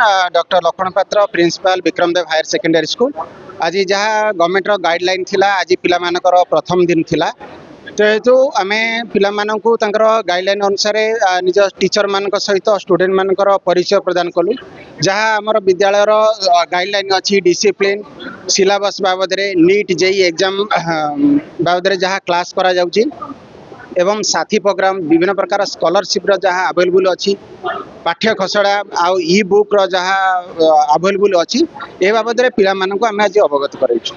Doctor Laxman Patra principal Vikramdev higher secondary school आज जहाँ government guideline थिला आज पिला मानकर प्रथम दिन थिला तो हेतु आम पिला मानकु तांकर गाइडलाइन अनुसार निज टीचर मान सहित स्टूडेंट मानकर परिचय प्रदान कलु जहाँ आमर विद्यालय गाइडलाइन अच्छी डिसिप्लिन सिलेबस बाबद नीट जेई एग्जाम बाबद जहाँ क्लास करा जाउची एवं साथी प्रोग्राम विभिन्न प्रकार स्कॉलरशिप जहाँ अवेलेबल अच्छी पाठ्य खसड़ा आउ ई बुक जहाँ अवेलेबल अच्छी ए बाबद पिला मानकु आम आज अवगत करेछु।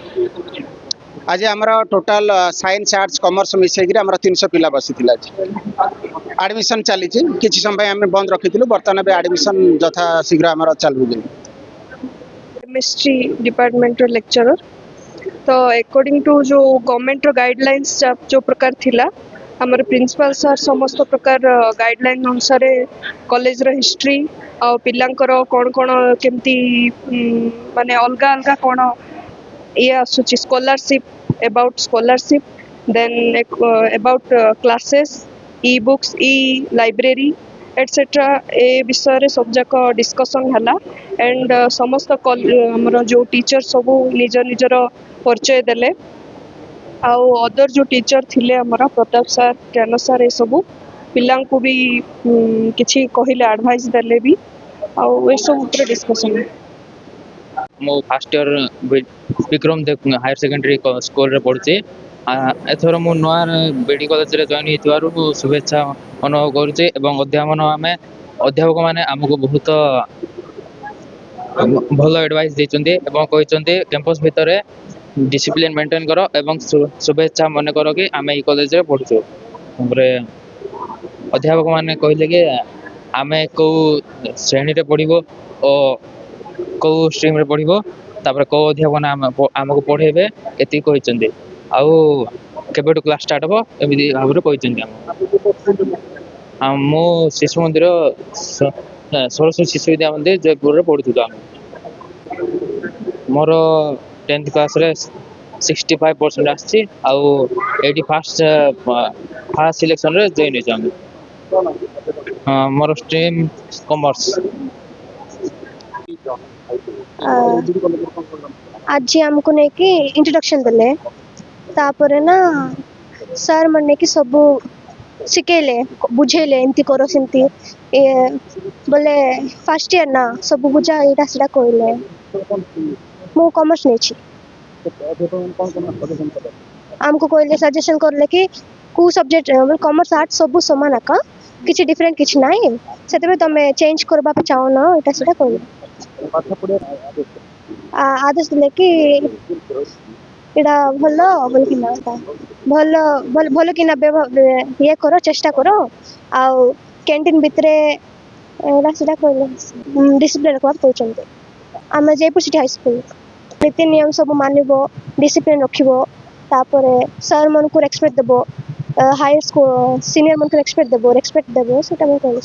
आज आमर टोटाल साइंस आर्ट्स कॉमर्स मिसेक आमर 300 पिला बसी एडमिशन चली किसी समय आम बंद रखी बर्तमान एडमिशन यथा शीघ्र आमर चालू केमिस्ट्री डिपार्टमेंट लेक्चरर तो अकॉर्डिंग टू जो गवर्नमेंट गाइडलाइंस जो प्रकार थिला हमर प्रिंसिपल सर समस्त प्रकार गाइडलाइन अनुसार कॉलेज रो हिस्ट्री आ पिलांकर कोन कोन केमती माने अलगा अलगा कोन ये आसुची scholarship about then about classes e books e library etcetera ए विषय रे सब जाक डिस्कशन हला एंड समस्त हमर जो टीचर सब निज निजर परिचय देले आउ अदर जो टीचर थिले हमारा प्रताप सर ज्ञान सर ये सब पिला को भी किसी कहले एडवाइस देले भी आउ ए सब ऊपर डिस्कशन मो फर्स्ट ईयर विक्रम देव हायर सेकेंडरी स्कूल रे पढ़ुचे एथर मो नवा बीडी कॉलेज रे जॉइन हितवारु शुभेच्छा अनुभव करूचे एवं अध्यापन आमे अध्यापक माने हमको बहुत भल एडवाइस देचंदे एवं कहिचंदे कैंपस भितरे डिसिप्लिन मेंटेन करो एवं शुभेच्छा मन करो कि आम ये कॉलेज रे पढ़ुचु अध्यापक माने कहले कि आमे को श्रेणी रे पढ़िबो और को स्ट्रीम रे पढ़िबो तापर को अध्यापक आमको पढ़ेबे एति कहिचंदे आउ केबेटु क्लास स्टार्ट हो एमिति भाबरे कहिचंदे हम मो शिशु मंदिर सरस्वती शिशु विद्या मंदिर जयपुर रे पढ़ुथु हम मोर 10th क्लास रे 65% आछि आउ 81st सिलेक्शन रे जॉइन होजाम मोर स्ट्रीम कॉमर्स। आज हमको ने कि इंट्रोडक्शन देले तापर ना सर मन कि सब सिखेले बुझेले एमती करो सेमती बोले फर्स्ट ईयर ना सब बुझा एटा सेटा कहले मो कॉमर्स नहीं छी हमको कहले सजेशन करले कि को सब्जेक्ट कॉमर्स आर्ट्स सब समान आका किछि डिफरेंट किछि नाही सेतबे तमे चेंज करबा चाहो ना एटा सेटा कहले आदेश दिले कि एटा भलो बोल कि ना भलो भल भलो कि ना ये करो चेष्टा करो आ कैंटीन भितरे एटा सेटा कहले डिसिप्लिन रखबा कहचंते आम जयपुर सिटी हाई स्कूल नीति नियम सब मानबो डिसिप्लिन रखिबो तापर सर मन को रेस्पेक्ट देबो हायर स्कूल सीनियर मन को रेस्पेक्ट देबो सेटा मैं कहले।